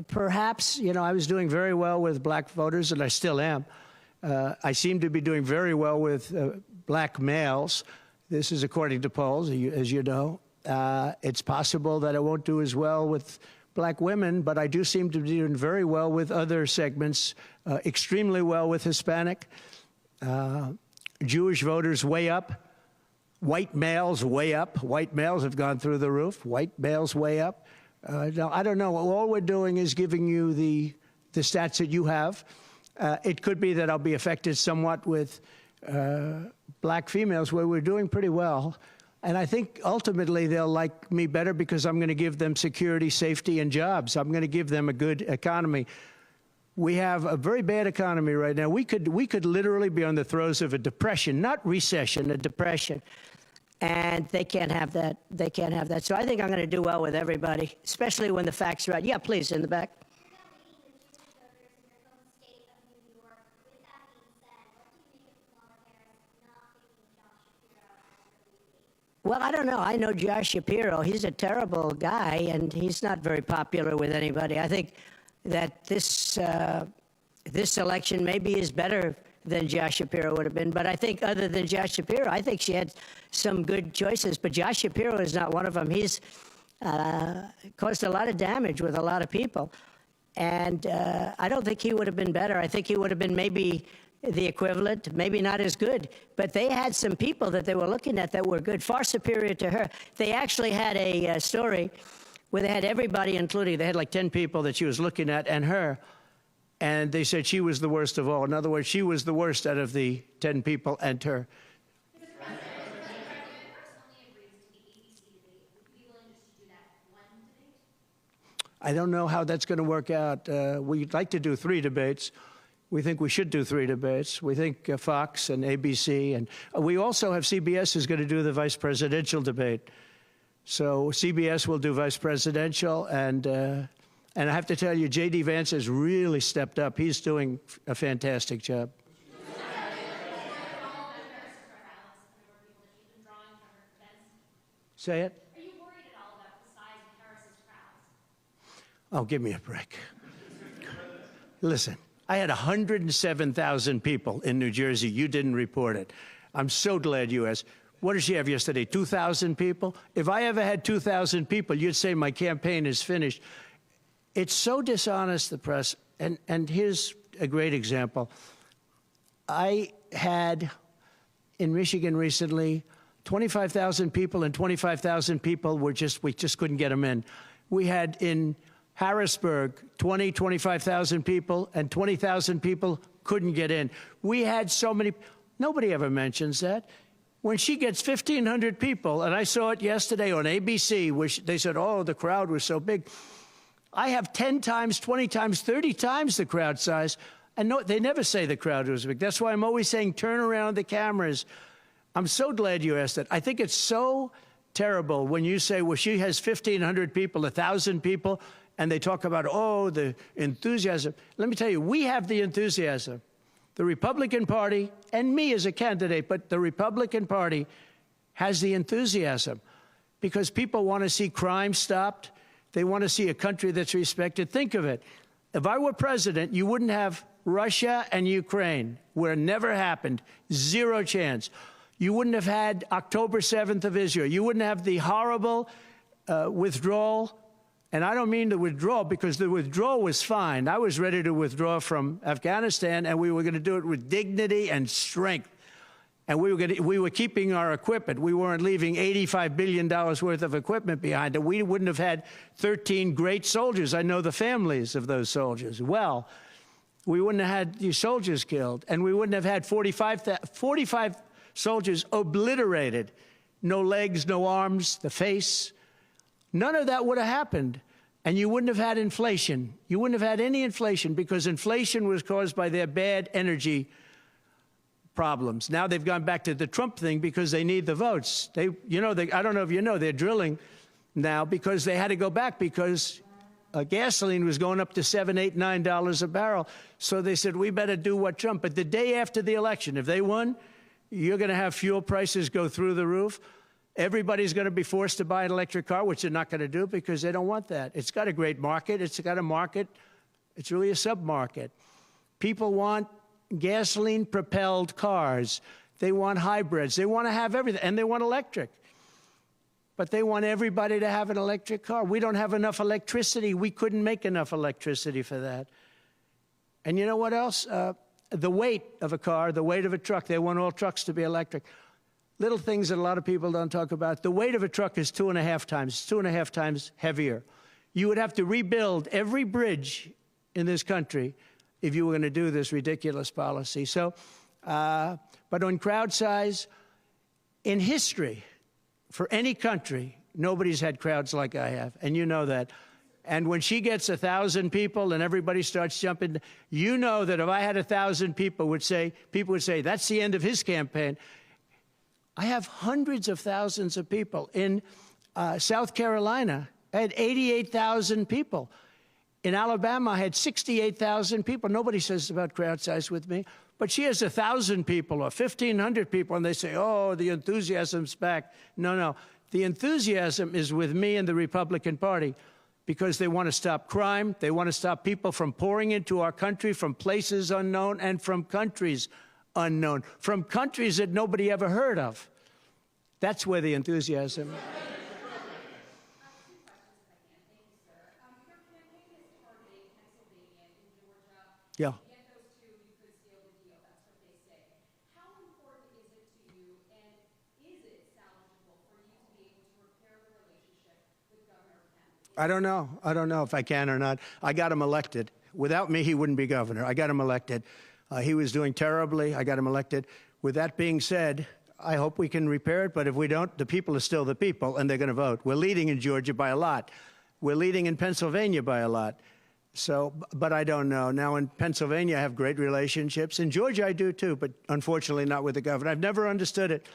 Perhaps, you know, I was doing very well with black voters, and I still am. I seem to be doing very well with black males. This is according to polls, as you know. It's possible that I won't do as well with black women, but I do seem to be doing very well with other segments, extremely well with Hispanic. Jewish voters way up. White males way up. White males have gone through the roof. White males way up. Now, I don't know. All we're doing is giving you the stats that you have. It could be that I'll be affected somewhat with black females, where we're doing pretty well. And I think ultimately they'll like me better because I'm going to give them security, safety, and jobs. I'm going to give them a good economy. We have a very bad economy right now. We could literally be on the throes of a depression, not recession, a depression. And they can't have that. They can't have that. So I think I'm going to do well with everybody, especially when the facts are right. Yeah, please, in the back. Well, I don't know. I know Josh Shapiro. He's a terrible guy, and he's not very popular with anybody. I think that this election maybe is better than Josh Shapiro would have been. But I think other than Josh Shapiro, I think she had some good choices. But Josh Shapiro is not one of them. He's caused a lot of damage with a lot of people. And I don't think he would have been better. I think he would have been maybe the equivalent, maybe not as good. But they had some people that they were looking at that were good, far superior to her. They actually had a story where they had everybody, including, they had like 10 people that she was looking at and her. And they said she was the worst of all. In other words, she was the worst out of the 10 people and her. I don't know how that's going to work out. We'd like to do 3 debates. We think we should do 3 debates. We think Fox and ABC. And we also have CBS is going to do the vice presidential debate. So CBS will do vice presidential. And I have to tell you, J.D. Vance has really stepped up. He's doing a fantastic job. Say it? Are you worried at all about the size of Harris's crowds? Oh, give me a break. Listen, I had 107,000 people in New Jersey. You didn't report it. I'm so glad you asked. What did she have yesterday, 2,000 people? If I ever had 2,000 people, you'd say my campaign is finished. It's so dishonest, the press. And here's a great example. I had in Michigan recently 25,000 people, and 25,000 people were we just couldn't get them in. We had in Harrisburg 25,000 people, and 20,000 people couldn't get in. We had so many. Nobody ever mentions that. When she gets 1,500 people, and I saw it yesterday on ABC, where they said, oh, the crowd was so big. I have 10 times, 20 times, 30 times the crowd size. And no, they never say the crowd was big. That's why I'm always saying turn around the cameras. I'm so glad you asked that. I think it's so terrible when you say, well, she has 1,500 people, 1,000 people, and they talk about, oh, the enthusiasm. Let me tell you, we have the enthusiasm. The Republican Party, and me as a candidate, but the Republican Party has the enthusiasm because people want to see crime stopped. They want to see a country that's respected. Think of it. If I were president, you wouldn't have Russia and Ukraine, where it never happened. 0 chance. You wouldn't have had October 7th of Israel. You wouldn't have the horrible withdrawal. And I don't mean the withdrawal, because the withdrawal was fine. I was ready to withdraw from Afghanistan, and we were going to do it with dignity and strength. And we were keeping our equipment. We weren't leaving $85 billion worth of equipment behind. And we wouldn't have had 13 great soldiers. I know the families of those soldiers well. We wouldn't have had these soldiers killed. And we wouldn't have had 45 soldiers obliterated. No legs, no arms, the face. None of that would have happened. And you wouldn't have had inflation. You wouldn't have had any inflation, because inflation was caused by their bad energy problems. Now they've gone back to the Trump thing because they need the votes. I don't know if you know, they're drilling now because they had to go back because gasoline was going up to $7, $8, $9 a barrel. So they said, we better do what Trump. But the day after the election, if they won, you're going to have fuel prices go through the roof. Everybody's going to be forced to buy an electric car, which they're not going to do because they don't want that. It's got a great market. It's got a market. It's really a sub-market. People want gasoline-propelled cars. They want hybrids. They want to have everything, and they want electric. But they want everybody to have an electric car. We don't have enough electricity. We couldn't make enough electricity for that. And you know what else? The weight of a car, the weight of a truck. They want all trucks to be electric. Little things that a lot of people don't talk about. The weight of a truck is 2.5 times heavier. You would have to rebuild every bridge in this country if you were going to do this ridiculous policy. So, but on crowd size, in history, for any country, nobody's had crowds like I have, and you know that. And when she gets 1,000 people and everybody starts jumping, you know that if I had 1,000 people would say, that's the end of his campaign. I have hundreds of thousands of people. In South Carolina, I had 88,000 people. In Alabama, I had 68,000 people. Nobody says about crowd size with me. But she has 1,000 people or 1,500 people, and they say, oh, the enthusiasm's back. No, no. The enthusiasm is with me and the Republican Party because they want to stop crime. They want to stop people from pouring into our country from places unknown and from countries unknown, from countries that nobody ever heard of. That's where the enthusiasm is. Yeah. I don't know. I don't know if I can or not. I got him elected. Without me, he wouldn't be governor. I got him elected. He was doing terribly. I got him elected. With that being said, I hope we can repair it. But if we don't, the people are still the people, and they're going to vote. We're leading in Georgia by a lot. We're leading in Pennsylvania by a lot. So, but I don't know. Now, in Pennsylvania, I have great relationships. In Georgia, I do too, but unfortunately not with the governor. I've never understood it.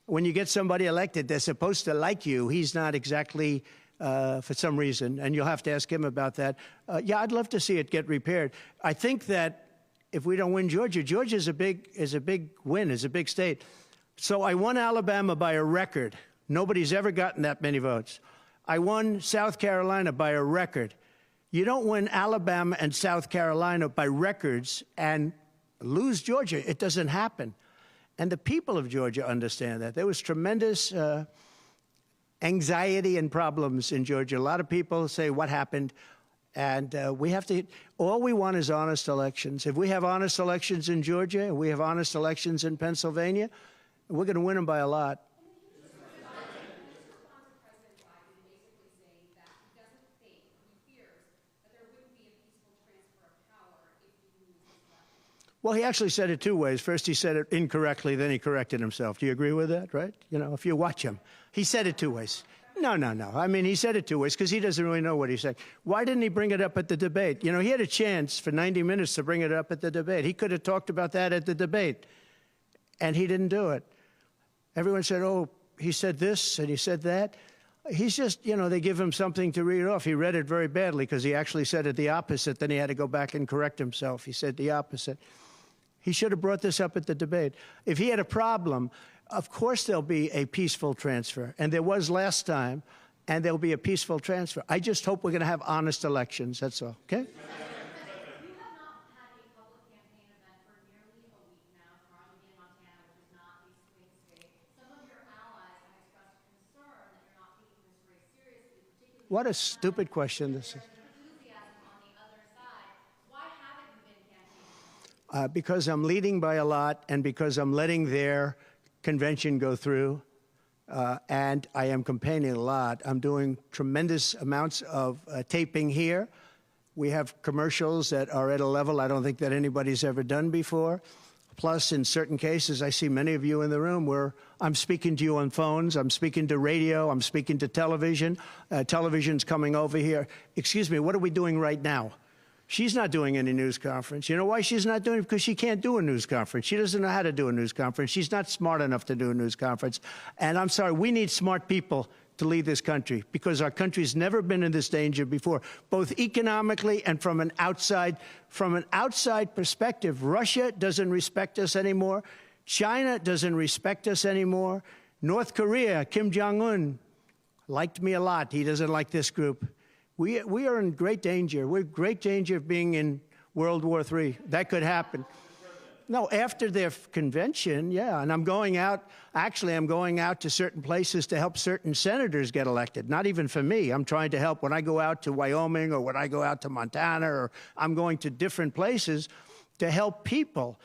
When you get somebody elected, they're supposed to like you. He's not exactly, for some reason, and you'll have to ask him about that. Yeah, I'd love to see it get repaired. I think that if we don't win Georgia, Georgia is a big win, is a big state. So I won Alabama by a record. Nobody's ever gotten that many votes. I won South Carolina by a record. You don't win Alabama and South Carolina by records and lose Georgia. It doesn't happen. And the people of Georgia understand that. There was tremendous anxiety and problems in Georgia. A lot of people say, what happened? And we have to, all we want is honest elections. If we have honest elections in Georgia, and we have honest elections in Pennsylvania, we're going to win them by a lot. Well, he actually said it two ways. First, he said it incorrectly, then he corrected himself. Do you agree with that, right? You know, if you watch him, he said it two ways. No. I mean, he said it two ways because he doesn't really know what he's saying. Why didn't he bring it up at the debate? You know, he had a chance for 90 minutes to bring it up at the debate. He could have talked about that at the debate, and he didn't do it. Everyone said, oh, he said this and he said that. He's just, you know, they give him something to read off. He read it very badly because he actually said it the opposite. Then he had to go back and correct himself. He said the opposite. He should have brought this up at the debate. If he had a problem, of course there'll be a peaceful transfer. And there was last time, and there'll be a peaceful transfer. I just hope we're going to have honest elections. That's all, okay? What a stupid question this is. Because I'm leading by a lot and because I'm letting their convention go through, and I am campaigning a lot. I'm doing tremendous amounts of taping here. We have commercials that are at a level I don't think that anybody's ever done before. Plus, in certain cases, I see many of you in the room where I'm speaking to you on phones, I'm speaking to radio, I'm speaking to television. Television's coming over here. Excuse me, what are we doing right now? She's not doing any news conference. You know why she's not doing it? Because she can't do a news conference. She doesn't know how to do a news conference. She's not smart enough to do a news conference. And I'm sorry, we need smart people to lead this country because our country's never been in this danger before, both economically and from an outside perspective. Russia doesn't respect us anymore. China doesn't respect us anymore. North Korea, Kim Jong-un liked me a lot. He doesn't like this group. We are in great danger. We're in great danger of being in World War III. That could happen. No, after their convention, yeah. And I'm going out, actually, I'm going out to certain places to help certain senators get elected. Not even for me. I'm trying to help when I go out to Wyoming or when I go out to Montana, or I'm going to different places to help people.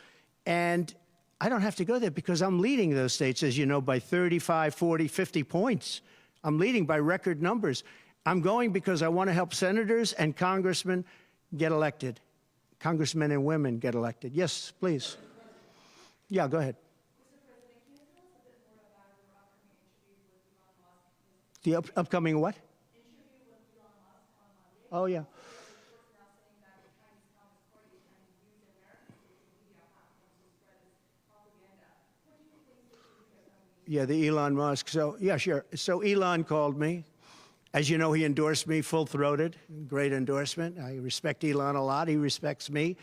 And I don't have to go there because I'm leading those states, as you know, by 35, 40, 50 points. I'm leading by record numbers. I'm going because I want to help senators and congressmen get elected. Congressmen and women get elected. Yes, please. Yeah, go ahead. Mr. President, can you tell us a bit more about your upcoming interview with Elon Musk? The upcoming what? Interview with Elon Musk on Monday. Oh, yeah. There are reports now saying that the Chinese Communist Party is trying to use American social media platforms to spread its propaganda. What do you think this is? Yeah, the Elon Musk. So, yeah, sure. So Elon called me. As you know, he endorsed me full-throated. Great endorsement. I respect Elon a lot. He respects me.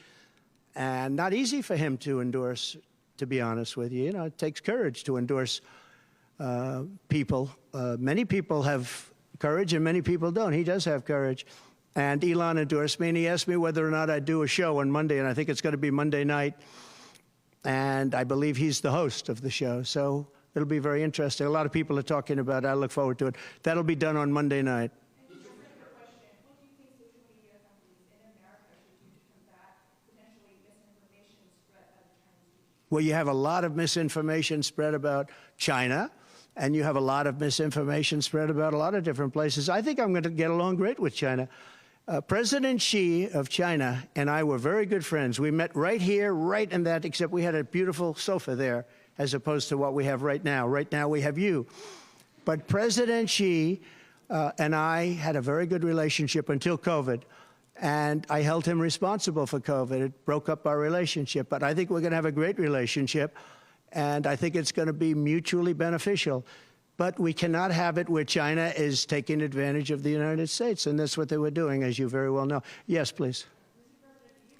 And not easy for him to endorse, to be honest with you. You know, it takes courage to endorse people. Many people have courage and many people don't. He does have courage. And Elon endorsed me, and he asked me whether or not I'd do a show on Monday, and I think it's going to be Monday night. And I believe he's the host of the show. So it'll be very interesting. A lot of people are talking about it. I look forward to it. That'll be done on Monday night. And just a quick question. What do you think social media companies in America should do to combat potentially misinformation spread by the Chinese people? Well, you have a lot of misinformation spread about China, and you have a lot of misinformation spread about a lot of different places. I think I'm going to get along great with China. President Xi of China and I were very good friends. We met right here, right in that, except we had a beautiful sofa there, as opposed to what we have right now. Right now we have you. But President Xi and I had a very good relationship until COVID. And I held him responsible for COVID. It broke up our relationship. But I think we're going to have a great relationship. And I think it's going to be mutually beneficial. But we cannot have it where China is taking advantage of the United States. And that's what they were doing, as you very well know. Yes, please. Mr. President, you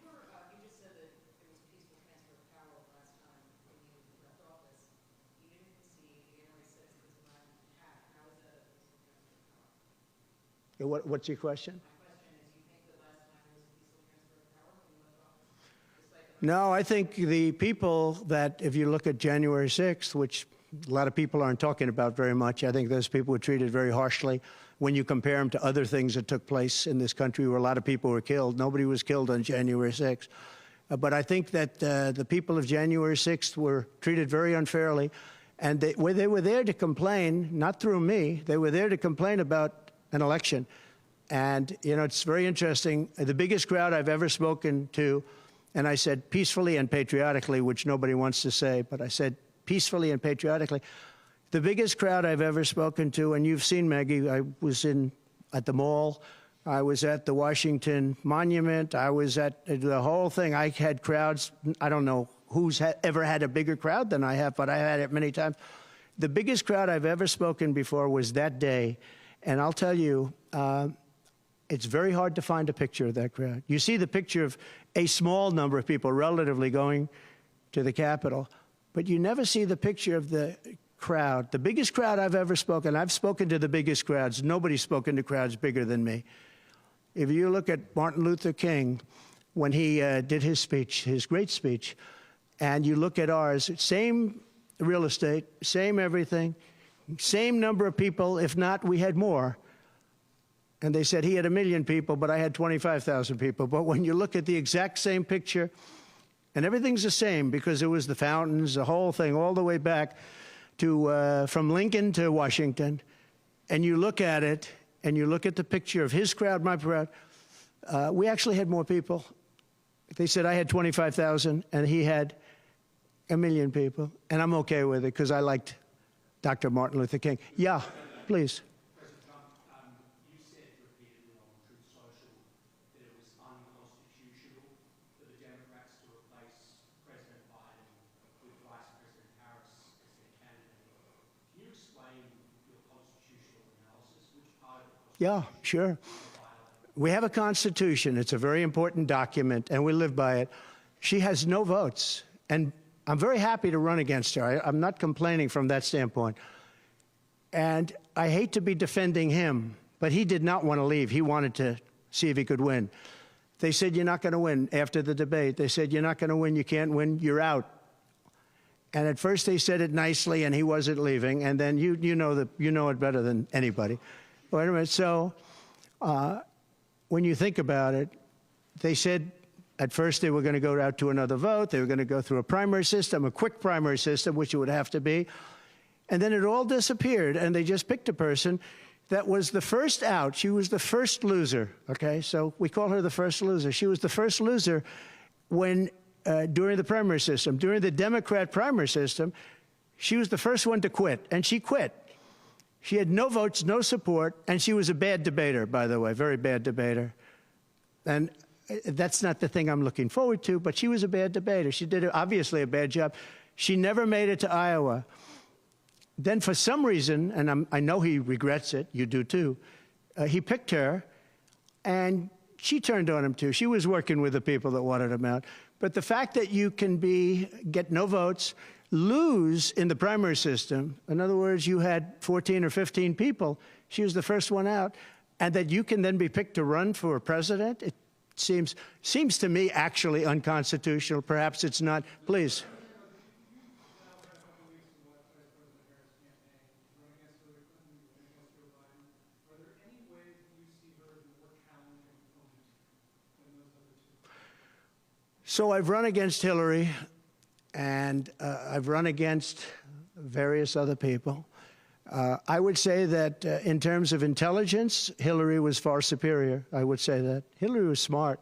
just said that there was a peaceful transfer of power last time when you left office. You didn't see January 6th as a violent attack. How is that a peaceful transfer of power? What's your question? My question is, you think that last time there was a peaceful transfer of power when you left office? No, I think the people that, if you look at January 6th, which a lot of people aren't talking about very much, I think those people were treated very harshly. When you compare them to other things that took place in this country where a lot of people were killed, nobody was killed on January 6th. But I think that the people of January 6th were treated very unfairly. And they were there to complain, not through me, they were there to complain about an election. And, you know, it's very interesting. The biggest crowd I've ever spoken to, and I said peacefully and patriotically, which nobody wants to say, but I said peacefully and patriotically. The biggest crowd I've ever spoken to, and you've seen, Maggie, I was at the mall, I was at the Washington Monument, I was at the whole thing. I had crowds, I don't know who's ever had a bigger crowd than I have, but I had it many times. The biggest crowd I've ever spoken before was that day, and I'll tell you, it's very hard to find a picture of that crowd. You see the picture of a small number of people relatively going to the Capitol, but you never see the picture of the crowd. The biggest crowd I've ever spoken, I've spoken to the biggest crowds. Nobody's spoken to crowds bigger than me. If you look at Martin Luther King, when he did his speech, his great speech, and you look at ours, same real estate, same everything, same number of people, if not, we had more. And they said he had 1 million people, but I had 25,000 people. But when you look at the exact same picture, and everything's the same because it was the fountains, the whole thing, all the way back to from Lincoln to Washington, and you look at it, and you look at the picture of his crowd, my crowd, we actually had more people. They said I had 25,000, and he had 1 million people, and I'm okay with it because I liked Dr. Martin Luther King. Yeah, please. Yeah, sure. We have a Constitution. It's a very important document, and we live by it. She has no votes, and I'm very happy to run against her. I'm not complaining from that standpoint. And I hate to be defending him, but he did not want to leave. He wanted to see if he could win. They said, you're not going to win after the debate. They said, you're not going to win, you can't win, you're out. And at first they said it nicely, and he wasn't leaving. And then you know it better than anybody. Wait a minute. So when you think about it, they said at first they were going to go out to another vote. They were going to go through a primary system, a quick primary system, which it would have to be. And then it all disappeared, and they just picked a person that was the first out. She was the first loser, okay? So we call her the first loser. She was the first loser when, during the primary system. During the Democrat primary system, she was the first one to quit, and she quit. She had no votes, no support, and she was a bad debater, by the way, very bad debater. And that's not the thing I'm looking forward to, but she was a bad debater. She did, obviously, a bad job. She never made it to Iowa. Then for some reason, and I know he regrets it, you do too, he picked her, and she turned on him too. She was working with the people that wanted him out. But the fact that you can get no votes, lose in the primary system, in other words, you had 14 or 15 people, she was the first one out, and that you can then be picked to run for president, it seems to me actually unconstitutional. Perhaps it's not. Please. So I've run against Hillary, and I've run against various other people. I would say that in terms of intelligence, Hillary was far superior. I would say that. Hillary was smart.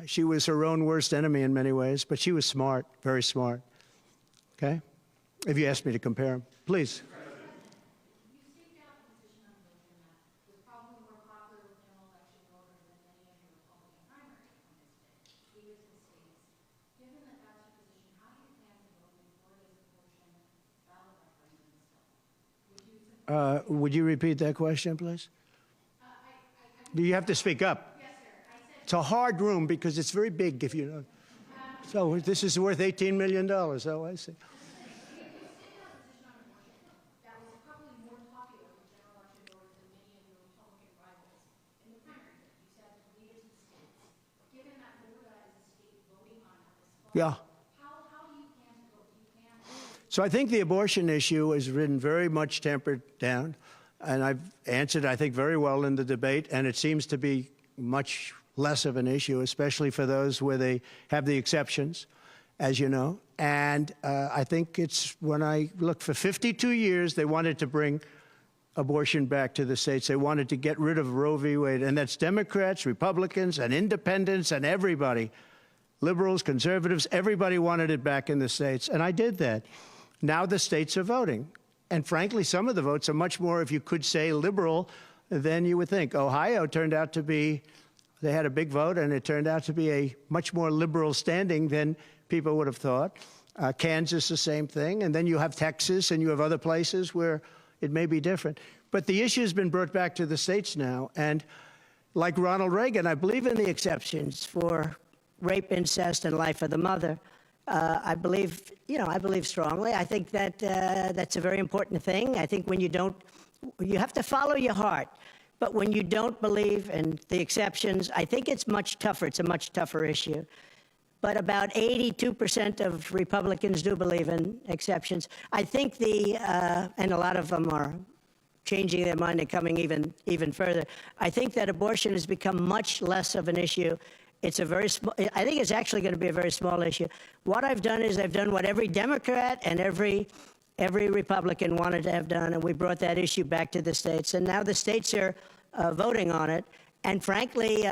She was her own worst enemy in many ways, but she was smart, very smart. Okay? If you ask me to compare them. Please. Would you repeat that question, please? Do you have to speak up? Yes, sir. It's a hard room because it's very big, if you know. So this is worth $18 million. Oh, I see. Yeah. So I think the abortion issue has been very much tempered down, and I've answered, I think, very well in the debate, and it seems to be much less of an issue, especially for those where they have the exceptions, as you know. And I think it's, when I look, for 52 years, they wanted to bring abortion back to the states. They wanted to get rid of Roe v. Wade, and that's Democrats, Republicans, and independents, and everybody, liberals, conservatives, everybody wanted it back in the states, and I did that. Now the states are voting. And frankly, some of the votes are much more, if you could say, liberal than you would think. Ohio turned out to be, they had a big vote, and it turned out to be a much more liberal standing than people would have thought. Kansas, the same thing. And then you have Texas, and you have other places where it may be different. But the issue has been brought back to the states now. And like Ronald Reagan, I believe in the exceptions for rape, incest, and life of the mother. I believe strongly. I think that that's a very important thing. I think when you have to follow your heart. But when you don't believe in the exceptions, I think it's much tougher. It's a much tougher issue. But about 82% of Republicans do believe in exceptions. I think and a lot of them are changing their mind and coming even further. I think that abortion has become much less of an issue. It's a very small, I think it's actually going to be a very small issue. What I've done is I've done what every Democrat and every Republican wanted to have done, and we brought that issue back to the states. And now the states are voting on it. And frankly,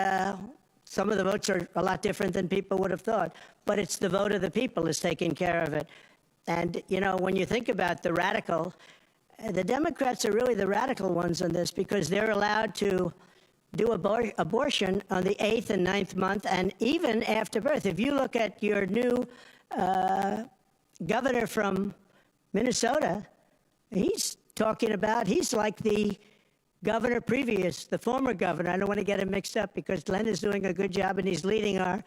some of the votes are a lot different than people would have thought. But it's the vote of the people is taking care of it. And, you know, when you think about the Democrats are really the radical ones on this, because they're allowed to do abortion on the 8th and 9th month, and even after birth. If you look at your new governor from Minnesota, he's like the governor previous, the former governor. I don't want to get him mixed up because Glenn is doing a good job, and he's leading our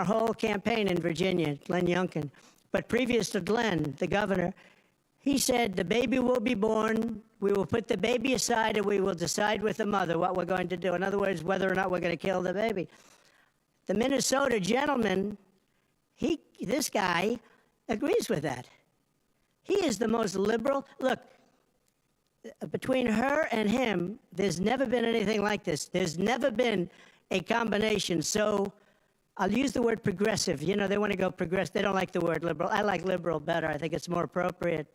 whole campaign in Virginia, Glenn Youngkin. But previous to Glenn, the governor, He said, the baby will be born, we will put the baby aside, and we will decide with the mother what we're going to do. In other words, whether or not we're going to kill the baby. The Minnesota gentleman, this guy agrees with that. He is the most liberal. Look, between her and him, there's never been anything like this. There's never been a combination. So I'll use the word progressive. You know, they want to go progressive. They don't like the word liberal. I like liberal better. I think it's more appropriate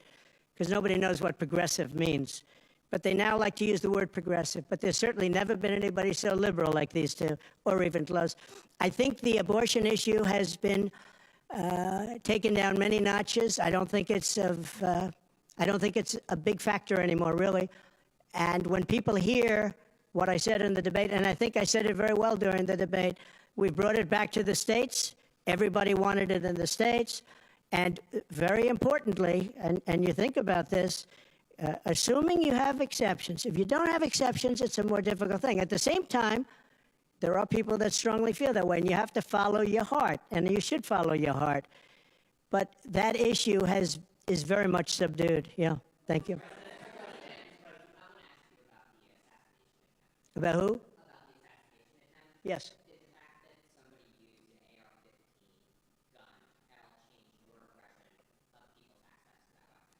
because nobody knows what progressive means. But they now like to use the word progressive. But there's certainly never been anybody so liberal like these two, or even close. I think the abortion issue has been taken down many notches. I don't think it's a big factor anymore, really. And when people hear what I said in the debate, and I think I said it very well during the debate, we brought it back to the states. Everybody wanted it in the states. And very importantly, and you think about this, assuming you have exceptions. If you don't have exceptions, it's a more difficult thing. At the same time, there are people that strongly feel that way, and you have to follow your heart, and you should follow your heart. But that issue is very much subdued. Yeah, thank you. About who? Yes.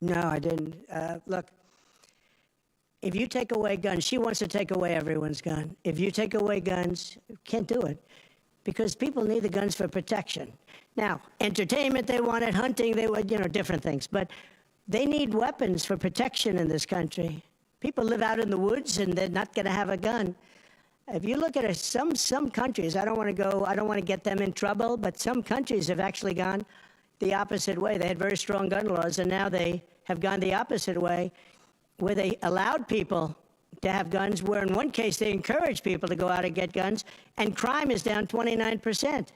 No, I didn't. Look, if you take away guns, she wants to take away everyone's gun. If you take away guns, you can't do it because people need the guns for protection. Now, entertainment, they want it, hunting, they want, different things. But they need weapons for protection in this country. People live out in the woods and they're not going to have a gun. If you look at it, some countries, I don't want to get them in trouble, but some countries have actually gone the opposite way. They had very strong gun laws, and now they have gone the opposite way, where they allowed people to have guns, where in one case they encouraged people to go out and get guns, and crime is down 29%.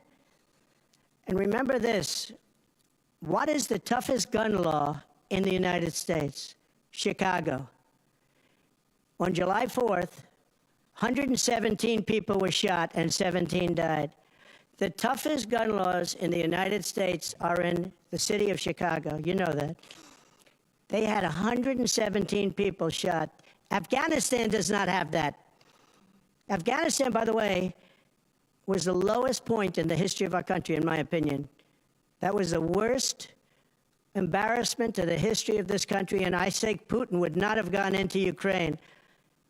And remember this, what is the toughest gun law in the United States? Chicago. On July 4th, 117 people were shot and 17 died. The toughest gun laws in the United States are in the city of Chicago. You know that. They had 117 people shot. Afghanistan does not have that. Afghanistan, by the way, was the lowest point in the history of our country, in my opinion. That was the worst embarrassment to the history of this country, and I say Putin would not have gone into Ukraine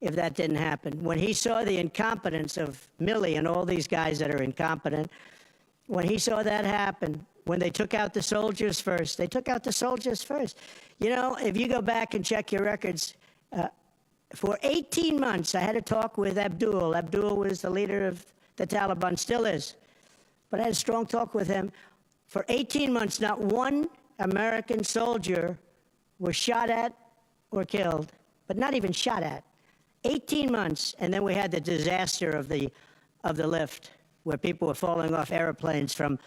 if that didn't happen. When he saw the incompetence of Milley and all these guys that are incompetent, when he saw that happen, when they took out the soldiers first, they took out the soldiers first. You know, if you go back and check your records, for 18 months, I had a talk with Abdul. Abdul was the leader of the Taliban, still is. But I had a strong talk with him. For 18 months, not one American soldier was shot at or killed, but not even shot at. 18 months, and then we had the disaster of the lift, where people were falling off airplanes from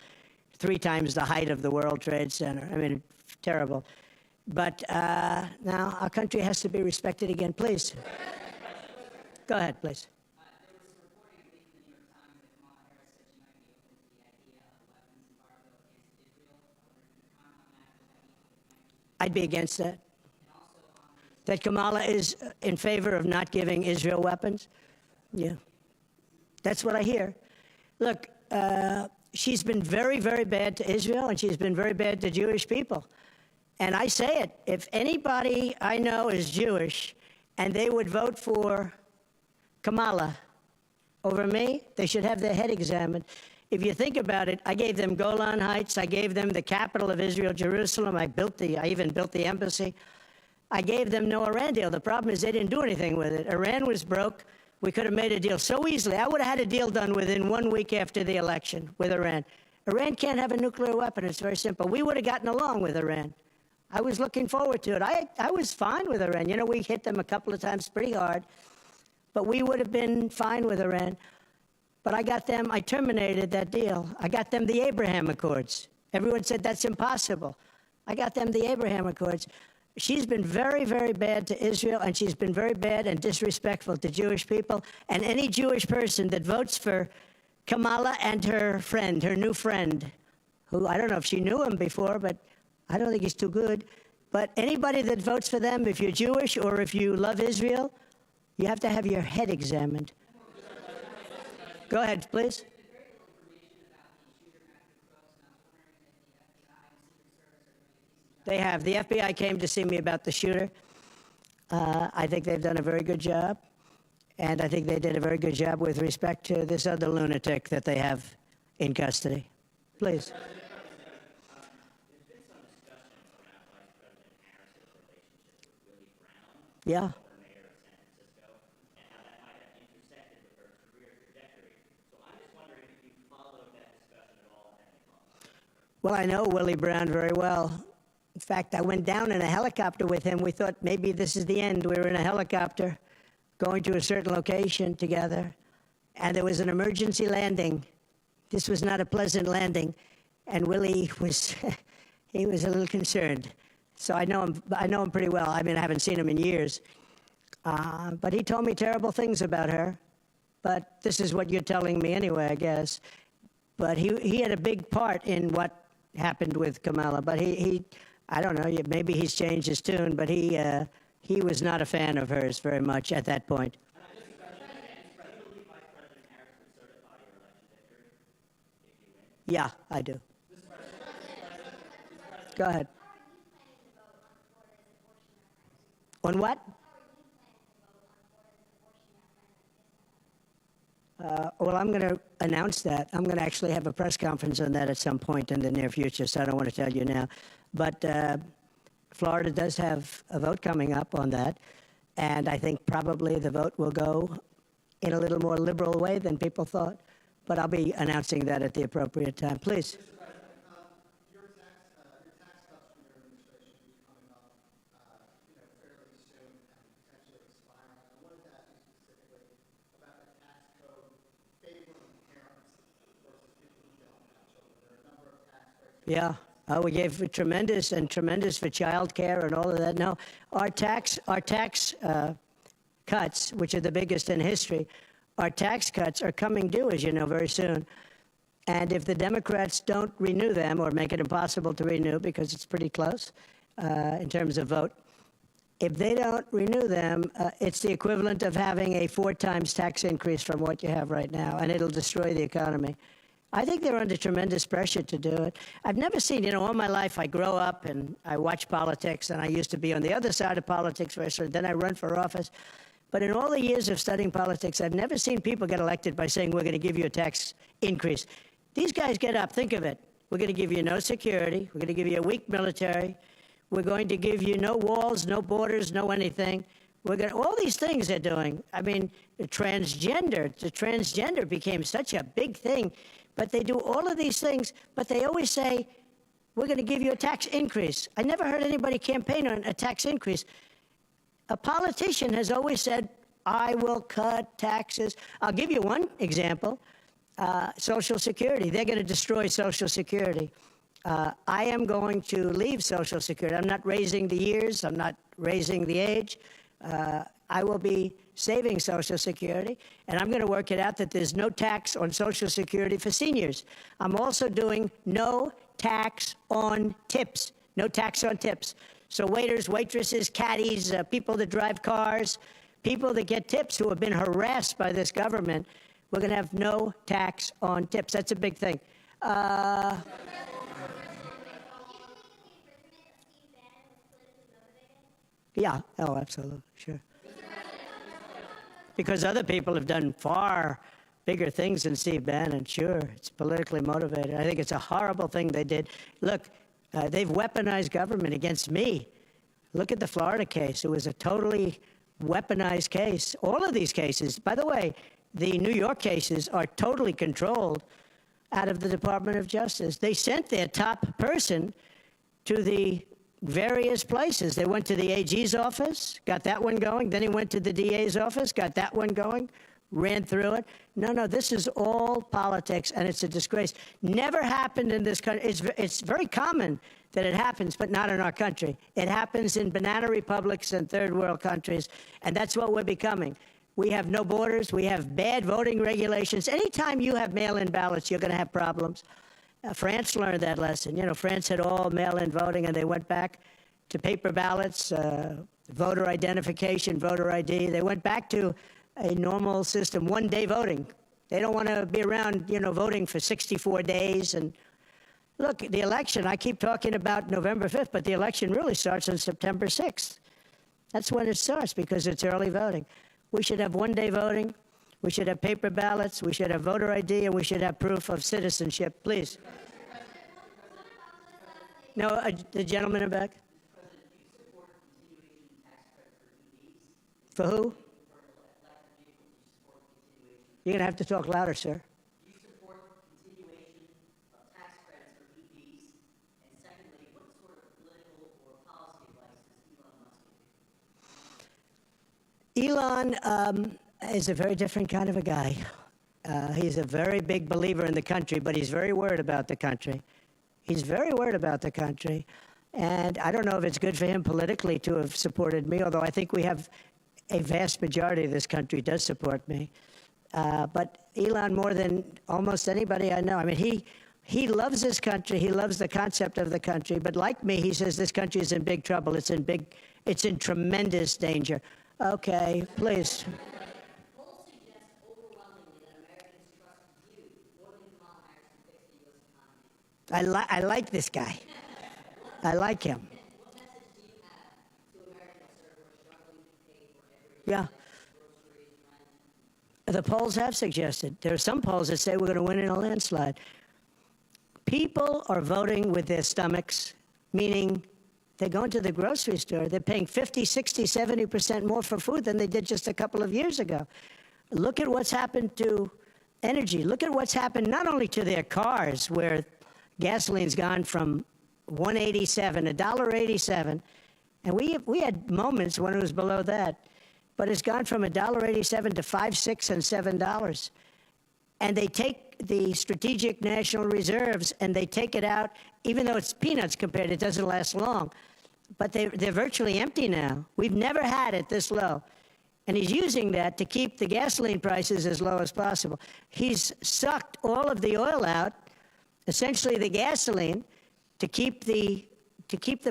3 times the height of the World Trade Center. I mean, terrible. But now our country has to be respected again. Please. Go ahead, please. There was reporting in the New York Times that Kamala Harris said she might be open to the idea of a weapons embargo against Israel. Comment on that. I'd be against that. That Kamala is in favor of not giving Israel weapons? Yeah. That's what I hear. Look, she's been very, very bad to Israel, and she's been very bad to Jewish people. And I say it, if anybody I know is Jewish and they would vote for Kamala over me, they should have their head examined. If you think about it, I gave them Golan Heights, I gave them the capital of Israel, Jerusalem, I even built the embassy. I gave them no Iran deal. The problem is they didn't do anything with it. Iran was broke. We could have made a deal so easily. I would have had a deal done within 1 week after the election with Iran. Iran can't have a nuclear weapon. It's very simple. We would have gotten along with Iran. I was looking forward to it. I was fine with Iran. You know, we hit them a couple of times pretty hard, but we would have been fine with Iran. But I terminated that deal. I got them the Abraham Accords. Everyone said that's impossible. I got them the Abraham Accords. She's been very, very bad to Israel, and she's been very bad and disrespectful to Jewish people. And any Jewish person that votes for Kamala and her friend, her new friend, who I don't know if she knew him before, but I don't think he's too good. But anybody that votes for them, if you're Jewish or if you love Israel, you have to have your head examined. Go ahead, please. They have. The FBI came to see me about the shooter. I think they've done a very good job. And I think they did a very good job with respect to this other lunatic that they have in custody. Please. Yeah. Well, I know Willie Brown very well. In fact, I went down in a helicopter with him. We thought maybe this is the end. We were in a helicopter going to a certain location together, and there was an emergency landing. This was not a pleasant landing, and Willie was, he was a little concerned. So I know him pretty well. I mean, I haven't seen him in years. But he told me terrible things about her. But this is what you're telling me anyway, I guess. But he had a big part in what happened with Kamala. But he I don't know, maybe he's changed his tune, but he was not a fan of hers very much at that point. Yeah, I do. Go ahead. On what? Well, I'm going to announce that. I'm going to actually have a press conference on that at some point in the near future, so I don't want to tell you now. But Florida does have a vote coming up on that, and I think probably the vote will go in a little more liberal way than people thought. But I'll be announcing that at the appropriate time. Please. Your tax cuts from your administration is coming up, fairly soon and potentially expiring. I wanted to ask you specifically about the tax code favoring parents versus people who don't have children. There are a number of tax breaks. Yeah. We gave tremendous for child care and all of that. No, our tax cuts, which are the biggest in history, our tax cuts are coming due, as you know, very soon. And if the Democrats don't renew them or make it impossible to renew because it's pretty close in terms of vote, if they don't renew them, it's the equivalent of having a 4 times tax increase from what you have right now, and it'll destroy the economy. I think they're under tremendous pressure to do it. I've never seen, all my life I grow up and I watch politics, and I used to be on the other side of politics, then I run for office. But in all the years of studying politics, I've never seen people get elected by saying, we're going to give you a tax increase. These guys get up, think of it. We're going to give you no security. We're going to give you a weak military. We're going to give you no walls, no borders, no anything. All these things they're doing. I mean, the transgender became such a big thing. But they do all of these things, but they always say, we're going to give you a tax increase. I never heard anybody campaign on a tax increase. A politician has always said, I will cut taxes. I'll give you one example, Social Security. They're going to destroy Social Security. I am going to leave Social Security. I'm not raising the years. I'm not raising the age. I will be saving Social Security, and I'm going to work it out that there's no tax on Social Security for seniors. I'm also doing no tax on tips, no tax on tips. So waiters, waitresses, caddies, people that drive cars, people that get tips who have been harassed by this government, we're going to have no tax on tips. That's a big thing. Yeah, oh, absolutely, sure. Because other people have done far bigger things than Steve Bannon, sure. It's politically motivated. I think it's a horrible thing they did. Look, they've weaponized government against me. Look at the Florida case. It was a totally weaponized case. All of these cases, by the way, the New York cases are totally controlled out of the Department of Justice. They sent their top person to the various places. They went to the AG's office, got that one going. Then he went to the DA's office, got that one going, ran through it. No, this is all politics, and it's a disgrace. Never happened in this country. It's very common that it happens, but not in our country. It happens in banana republics and third world countries, and that's what we're becoming. We have no borders. We have bad voting regulations. Anytime you have mail-in ballots, you're going to have problems. France learned that lesson. France had all mail-in voting, and they went back. to paper ballots, voter identification, voter ID. They went back to a normal system, one-day voting. They don't want to be around, voting for 64 days. And look, the election, I keep talking about November 5th, but the election really starts on September 6th. That's when it starts because it's early voting. We should have one-day voting. We should have paper ballots. We should have voter ID, and we should have proof of citizenship. Please. No, the gentleman in back. For who? You're going to have to talk louder, sir. Do you support continuation of tax credits for EVs? And secondly, what sort of political or policy advice does Elon Musk give? Elon is a very different kind of a guy. He's a very big believer in the country, but he's very worried about the country. He's very worried about the country. And I don't know if it's good for him politically to have supported me, although I think we have a vast majority of this country does support me. But Elon, more than almost anybody I know, I mean, he loves this country. He loves the concept of the country. But like me, he says this country is in big trouble. It's in tremendous danger. Okay, please. Polls suggest overwhelmingly that Americans trust you more than Kamala Harris to fix the U.S. economy. I like this guy. I like him. What message do you have to Americans, sir, who are struggling to pay for everything? Yeah. Groceries, rent? The polls have suggested. There are some polls that say we're going to win in a landslide. People are voting with their stomachs, meaning they're going to the grocery store. They're paying 50, 60, 70% more for food than they did just a couple of years ago. Look at what's happened to energy. Look at what's happened not only to their cars, where gasoline's gone from $1.87, $1.87, and we had moments when it was below that, but it's gone from $1.87 to $5, $6, and $7. And they take the strategic national reserves and they take it out, even though it's peanuts compared, it doesn't last long. But they're virtually empty now. We've never had it this low. And he's using that to keep the gasoline prices as low as possible. He's sucked all of the oil out, essentially the gasoline, to keep the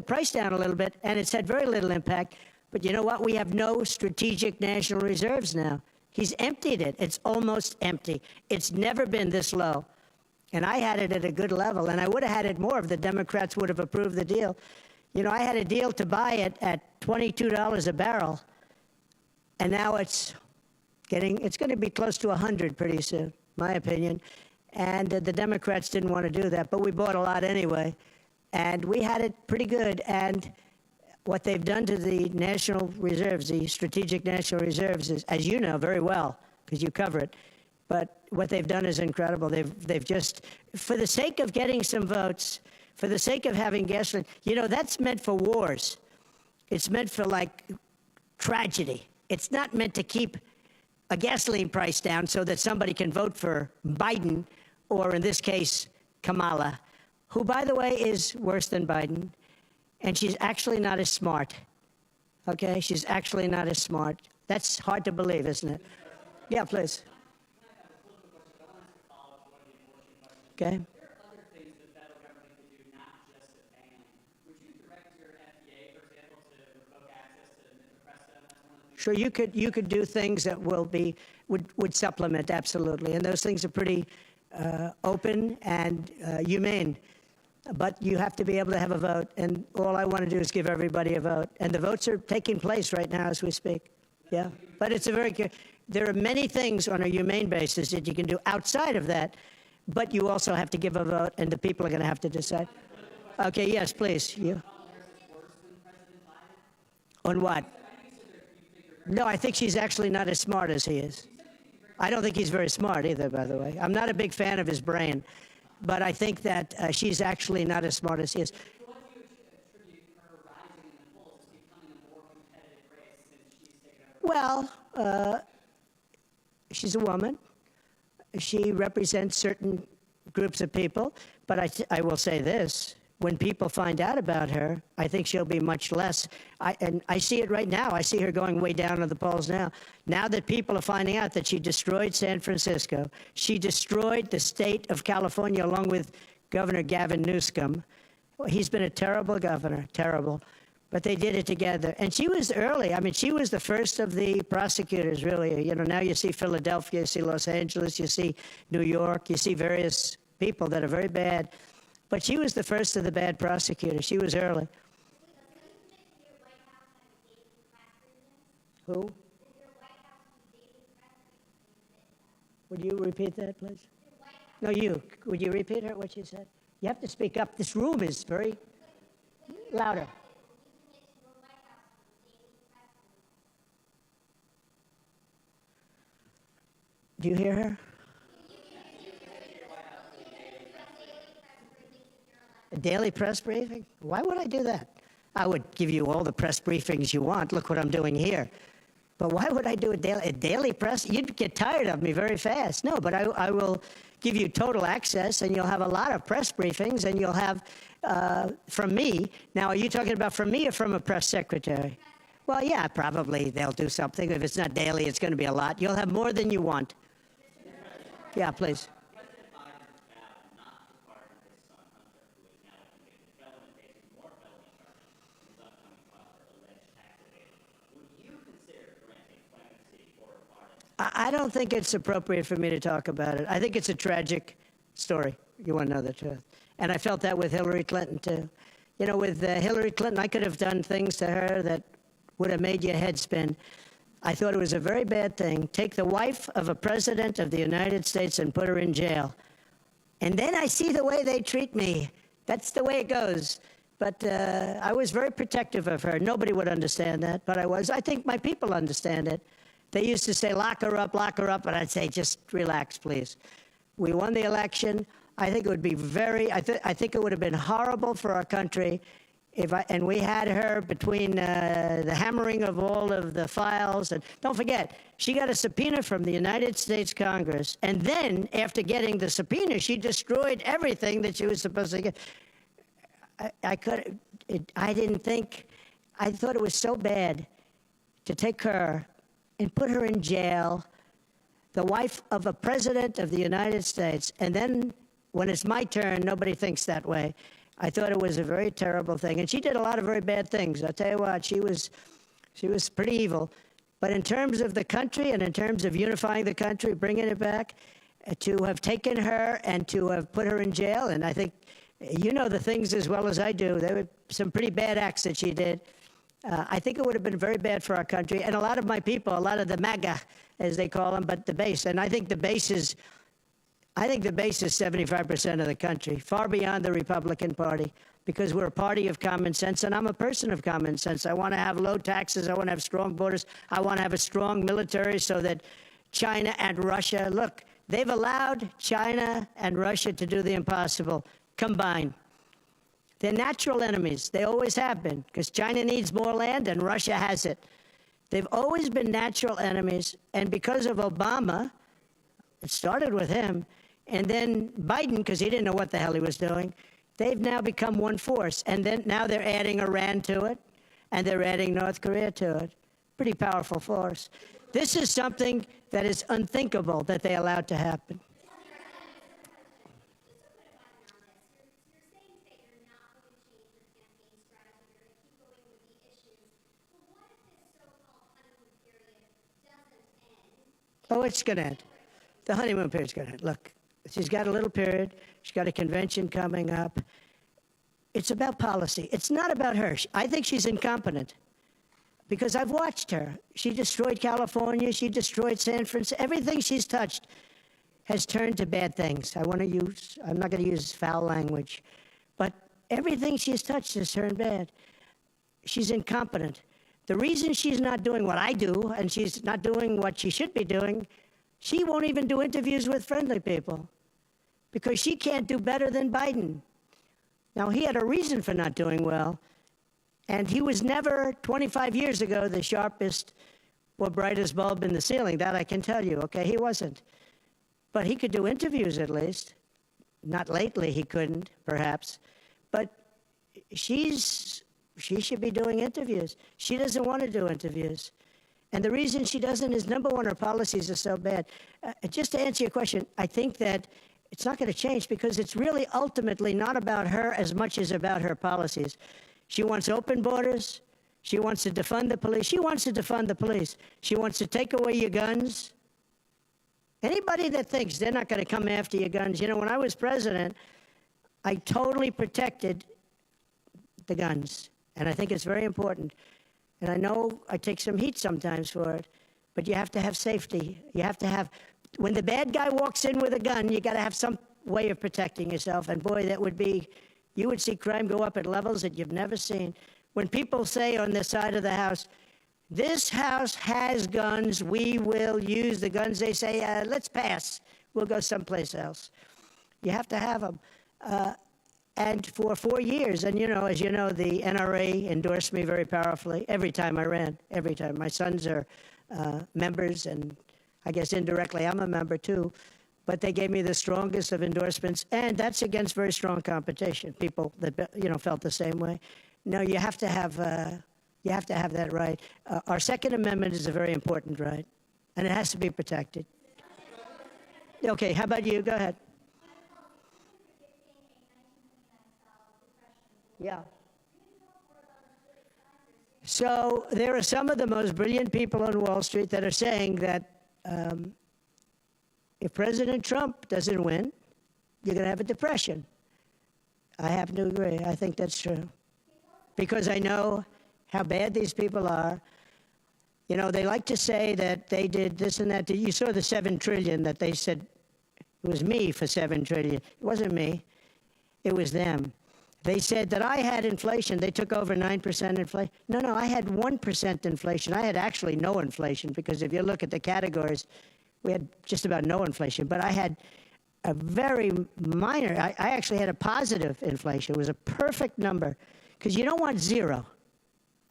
price down a little bit, and it's had very little impact. But you know what? We have no strategic national reserves now. He's emptied it. It's almost empty. It's never been this low. And I had it at a good level, and I would have had it more if the Democrats would have approved the deal. You know, I had a deal to buy it at $22 a barrel, and now it's going to be close to 100 pretty soon, my opinion. And the Democrats didn't want to do that, but we bought a lot anyway. And we had it pretty good. And what they've done to the national reserves, the strategic national reserves, is, as you know very well, because you cover it, but what they've done is incredible. They've just, for the sake of getting some votes, for the sake of having gasoline, you know, that's meant for wars. It's meant for, like, tragedy. It's not meant to keep a gasoline price down so that somebody can vote for Biden, or in this case, Kamala, who, by the way, is worse than Biden. And she's actually not as smart. Okay? She's actually not as smart. That's hard to believe, isn't it? Yeah, please. Okay. There are other things the federal government could do, not just a ban. Would you direct your FDA, for example, to revoke access to mifepristone? That's one of the things. Sure, you could do things that would supplement, absolutely. And those things are pretty open and humane. But you have to be able to have a vote, and all I want to do is give everybody a vote. And the votes are taking place right now as we speak. Yeah, but it's there are many things on a humane basis that you can do outside of that, but you also have to give a vote, and the people are going to have to decide. Okay, yes, please. You. On what? No, I think she's actually not as smart as he is. I don't think he's very smart either, by the way. I'm not a big fan of his brain. But I think that she's actually not as smart as he is. What do you attribute her rising in the polls as becoming a more competitive race since she's taken over? Well, she's a woman. She represents certain groups of people. But I will say this. When people find out about her, I think she'll be much less. And I see it right now. I see her going way down in the polls now. Now that people are finding out that she destroyed San Francisco, she destroyed the state of California along with Governor Gavin Newsom. He's been a terrible governor, terrible. But they did it together. And she was early. I mean, she was the first of the prosecutors, really. You know, now you see Philadelphia, you see Los Angeles, you see New York, you see various people that are very bad. But she was the first of the bad prosecutors. She was early. Who? Would you repeat that, please? No, you. Would you repeat her, what she said? You have to speak up. This room is very louder. Do you hear her? A daily press briefing? Why would I do that? I would give you all the press briefings you want. Look what I'm doing here. But why would I do a daily press? You'd get tired of me very fast. No, but I will give you total access, and you'll have a lot of press briefings, and you'll have from me. Now, are you talking about from me or from a press secretary? Well, yeah, probably they'll do something. If it's not daily, it's going to be a lot. You'll have more than you want. Yeah, please. President Biden's vowed not to pardon his son Hunter, who is now a convicted felon facing more felony charges in his upcoming trial for alleged tax evasion. Would you consider granting clemency or a pardon? I don't think it's appropriate for me to talk about it. I think it's a tragic story. You want to know the truth. And I felt that with Hillary Clinton, too. You know, with Hillary Clinton, I could have done things to her that would have made your head spin. I thought it was a very bad thing. Take the wife of a president of the United States and put her in jail. And then I see the way they treat me. That's the way it goes. But I was very protective of her. Nobody would understand that, but I was. I think my people understand it. They used to say, lock her up, and I'd say, just relax, please. We won the election. I think it would be I think it would have been horrible for our country and we had her between the hammering of all of the files. And don't forget, she got a subpoena from the United States Congress. And then, after getting the subpoena, she destroyed everything that she was supposed to get. I thought it was so bad to take her and put her in jail, the wife of a president of the United States. And then, when it's my turn, nobody thinks that way. I thought it was a very terrible thing. And she did a lot of very bad things. I'll tell you what, she was pretty evil. But in terms of the country and in terms of unifying the country, bringing it back, to have taken her and to have put her in jail, and I think you know the things as well as I do. There were some pretty bad acts that she did. I think it would have been very bad for our country. And a lot of my people, a lot of the MAGA, as they call them, but the base. And I think the base is 75% of the country, far beyond the Republican Party, because we're a party of common sense, and I'm a person of common sense. I want to have low taxes. I want to have strong borders. I want to have a strong military so that China and Russia, look, they've allowed China and Russia to do the impossible, combine. They're natural enemies. They always have been, because China needs more land and Russia has it. They've always been natural enemies, and because of Obama, it started with him, and then Biden, because he didn't know what the hell he was doing, they've now become one force. And then now they're adding Iran to it, and they're adding North Korea to it. Pretty powerful force. This is something that is unthinkable that they allowed to happen. Oh, it's going to end. The honeymoon period's going to end. Look, she's got a little period. She's got a convention coming up. It's about policy. It's not about her. I think she's incompetent because I've watched her. She destroyed California. She destroyed San Francisco. Everything she's touched has turned to bad things. I'm not going to use foul language, but everything she's touched has turned bad. She's incompetent. The reason she's not doing what I do, and she's not doing what she should be doing, she won't even do interviews with friendly people because she can't do better than Biden. Now, he had a reason for not doing well, and he was never, 25 years ago, the sharpest or brightest bulb in the ceiling. That I can tell you, okay? He wasn't. But he could do interviews at least. Not lately, he couldn't, perhaps. But she should be doing interviews. She doesn't want to do interviews. And the reason she doesn't is, number one, her policies are so bad. Just to answer your question, I think that it's not going to change because it's really ultimately not about her as much as about her policies. She wants open borders. She wants to defund the police. She wants to defund the police. She wants to take away your guns. Anybody that thinks they're not going to come after your guns, you know, when I was president, I totally protected the guns. And I think it's very important. And I know I take some heat sometimes for it, but you have to have safety. You have to have, when the bad guy walks in with a gun, you got to have some way of protecting yourself. And boy, that would be, you would see crime go up at levels that you've never seen. When people say on this side of the house, this house has guns, we will use the guns, they say, let's pass, we'll go someplace else. You have to have them. And for 4 years, and you know, as you know, the NRA endorsed me very powerfully every time I ran, every time. My sons are members, and I guess indirectly I'm a member too. But they gave me the strongest of endorsements, and that's against very strong competition. People that, you know, felt the same way. No, you have to have that right. Our Second Amendment is a very important right, and it has to be protected. Okay, how about you? Go ahead. Yeah. So there are some of the most brilliant people on Wall Street that are saying that if President Trump doesn't win, you're going to have a depression. I happen to agree. I think that's true. Because I know how bad these people are. You know, they like to say that they did this and that. You saw the $7 trillion that they said it was me for $7 trillion. It wasn't me. It was them. They said that I had inflation. They took over 9% inflation. No, I had 1% inflation. I had actually no inflation because if you look at the categories, we had just about no inflation. But I had a very minor, I actually had a positive inflation. It was a perfect number because you don't want zero.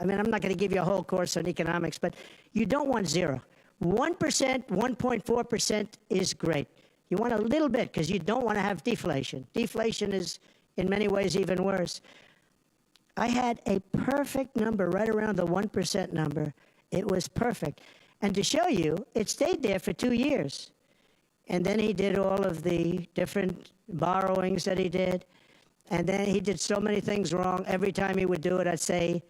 I mean, I'm not going to give you a whole course on economics, but you don't want zero. 1%, 1.4% is great. You want a little bit because you don't want to have deflation. Deflation is, in many ways, even worse. I had a perfect number right around the 1% number. It was perfect. And to show you, it stayed there for 2 years. And then he did all of the different borrowings that he did. And then he did so many things wrong. Every time he would do it, I'd say,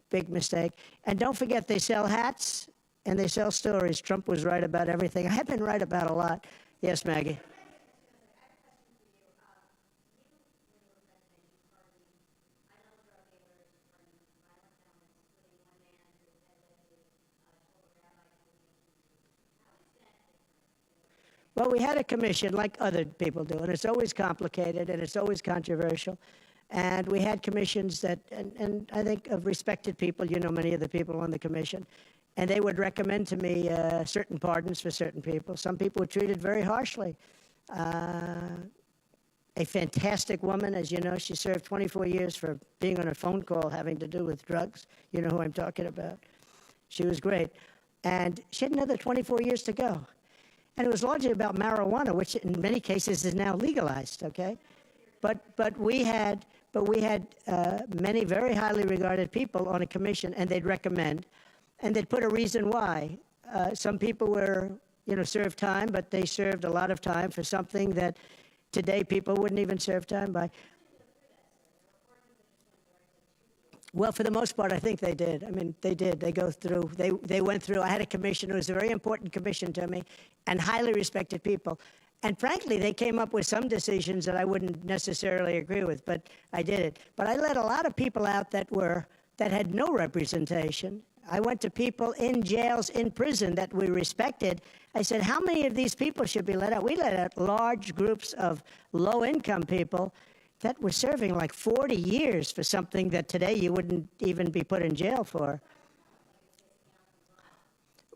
big mistake. And don't forget, they sell hats and they sell stories. Trump was right about everything. I have been right about a lot. Yes, Maggie. Well, we had a commission like other people do, and it's always complicated and it's always controversial. And we had commissions that, and I think of respected people, you know, many of the people on the commission, and they would recommend to me certain pardons for certain people. Some people were treated very harshly. A fantastic woman, as you know, she served 24 years for being on a phone call having to do with drugs. You know who I'm talking about. She was great. And she had another 24 years to go. And it was largely about marijuana, which in many cases is now legalized, okay? But we had many very highly regarded people on a commission, and they'd recommend, and they'd put a reason why. Some people were, you know, served time, but they served a lot of time for something that today people wouldn't even serve time by. Well, for the most part, I think they did. I mean, they did. They go through. They went through. I had a commission. It was a very important commission to me, and highly respected people. And frankly, they came up with some decisions that I wouldn't necessarily agree with, but I did it. But I let a lot of people out that had no representation. I went to people in jails, in prison that we respected. I said, how many of these people should be let out? We let out large groups of low-income people that were serving like 40 years for something that today you wouldn't even be put in jail for.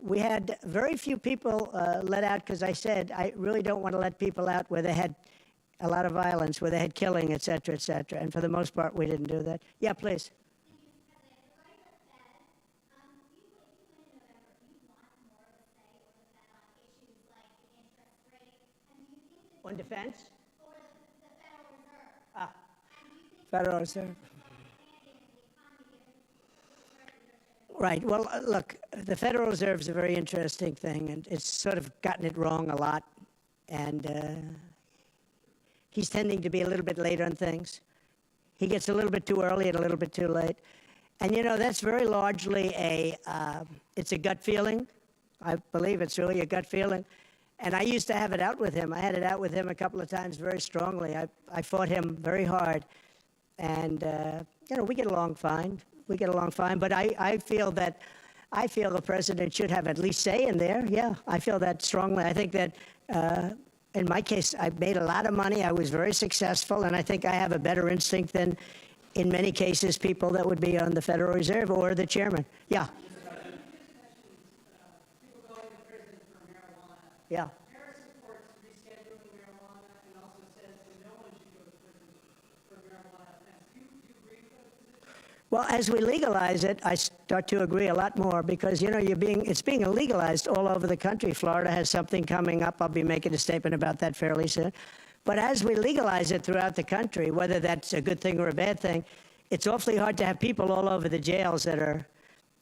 We had very few people let out because I said, I really don't want to let people out where they had a lot of violence, where they had killing, et cetera, et cetera. And for the most part, we didn't do that. Yeah, please. On defense? Federal Reserve. Right. Well, look, the Federal Reserve is a very interesting thing, and it's sort of gotten it wrong a lot. And he's tending to be a little bit late on things. He gets a little bit too early and a little bit too late. And you know, that's very largely it's a gut feeling. I believe it's really a gut feeling. And I used to have it out with him. I had it out with him a couple of times very strongly. I fought him very hard. And, you know, we get along fine. We get along fine. But I feel the president should have at least say in there. Yeah, I feel that strongly. I think that in my case, I made a lot of money. I was very successful. And I think I have a better instinct than, in many cases, people that would be on the Federal Reserve or the chairman. Yeah. People going to prison for marijuana. Yeah. Harris supports rescheduling marijuana and also says that no one should go to prison for marijuana offense. Do you agree with those positions? Well, as we legalize it, I start to agree a lot more because, you know, it's being legalized all over the country. Florida has something coming up. I'll be making a statement about that fairly soon. But as we legalize it throughout the country, whether that's a good thing or a bad thing, it's awfully hard to have people all over the jails that are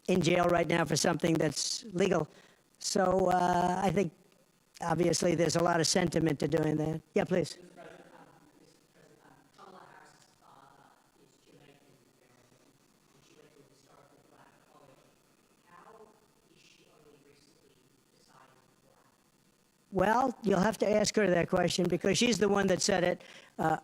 in jail right now for something that's legal. So I think, obviously, there's a lot of sentiment to doing that. Yeah, please. Kamala Harris is Jamaican American, and she went to a historically black college. How is she only recently decided black? Well, you'll have to ask her that question because she's the one that said it.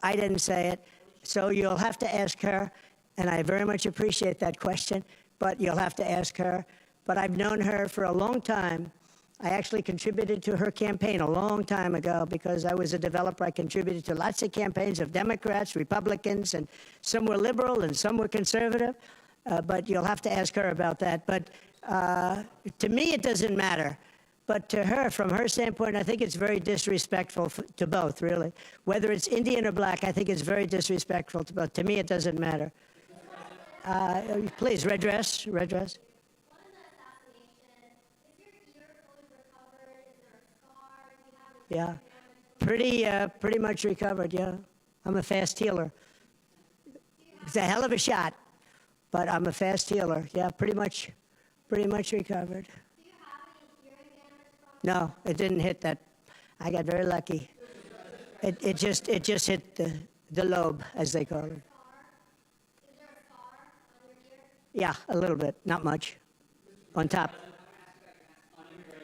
I didn't say it. So you'll have to ask her, and I very much appreciate that question, but you'll have to ask her. But I've known her for a long time. I actually contributed to her campaign a long time ago because I was a developer. I contributed to lots of campaigns of Democrats, Republicans, and some were liberal and some were conservative. But you'll have to ask her about that. But to me, it doesn't matter. But to her, from her standpoint, I think it's very disrespectful to both, really. Whether it's Indian or black, I think it's very disrespectful to both. To me, it doesn't matter. Please, red dress, red dress. One of the assassinations, is your ear fully recovered? Is there a scar? Do you have Yeah, pretty much recovered, yeah. I'm a fast healer. It's a hell of a shot, but I'm a fast healer. Yeah, pretty much recovered. Do you have any hearing damage from No, it didn't hit that. I got very lucky. It just hit the lobe, as they call it. Is there a scar on your ear? Yeah, a little bit, not much. On top.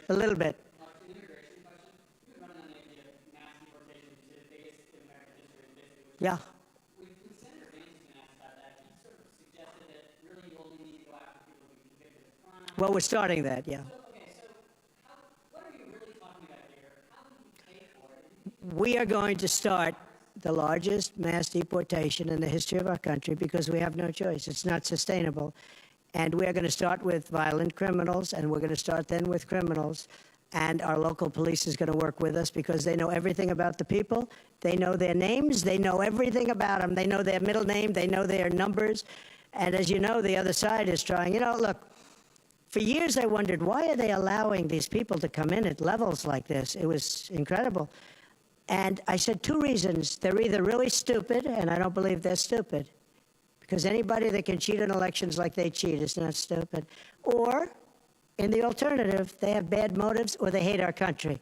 A little bit. Yeah. When Senator Vance has been asked about that, he sort of suggested that really you only need to go after people who are convicted of crime. Well, we're starting that, yeah. Okay, so what are you really talking about here? How will you pay for it? We are going to start the largest mass deportation in the history of our country because we have no choice. It's not sustainable. And we're going to start with violent criminals, and we're going to start then with criminals. And our local police is going to work with us because they know everything about the people. They know their names. They know everything about them. They know their middle name. They know their numbers. And as you know, the other side is trying. You know, look, for years I wondered, why are they allowing these people to come in at levels like this? It was incredible. And I said two reasons. They're either really stupid, and I don't believe they're stupid, because anybody that can cheat in elections like they cheat is not stupid. Or, in the alternative, they have bad motives or they hate our country.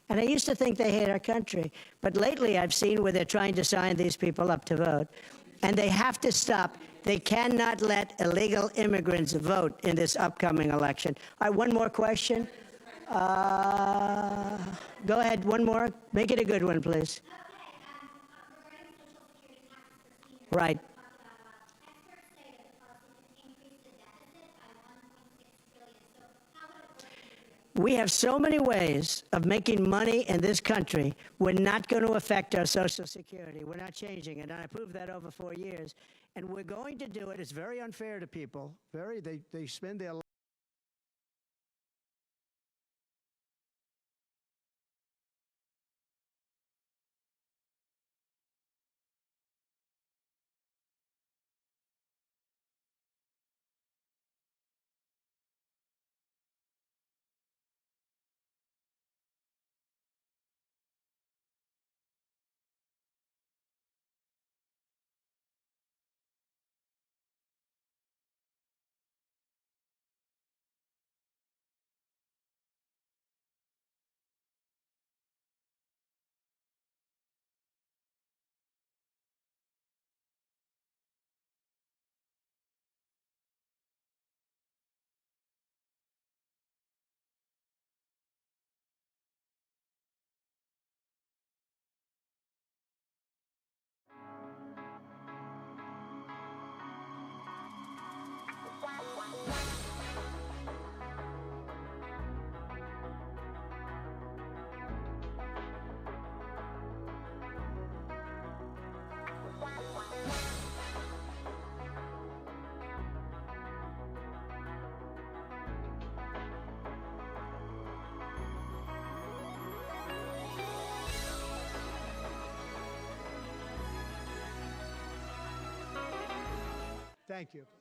And I used to think they hate our country. But lately I've seen where they're trying to sign these people up to vote. And they have to stop. They cannot let illegal immigrants vote in this upcoming election. All right, one more question. Go ahead, one more. Make it a good one, please. Regarding Social Security taxes for seniors, Right. we talked about experts say that the policy could increase the deficit by $1.6 trillion. So how would it work for you? We have so many ways of making money in this country. We're not going to affect our Social Security. We're not changing it. And I proved that over 4 years. And we're going to do it. It's very unfair to people. They spend their Thank you.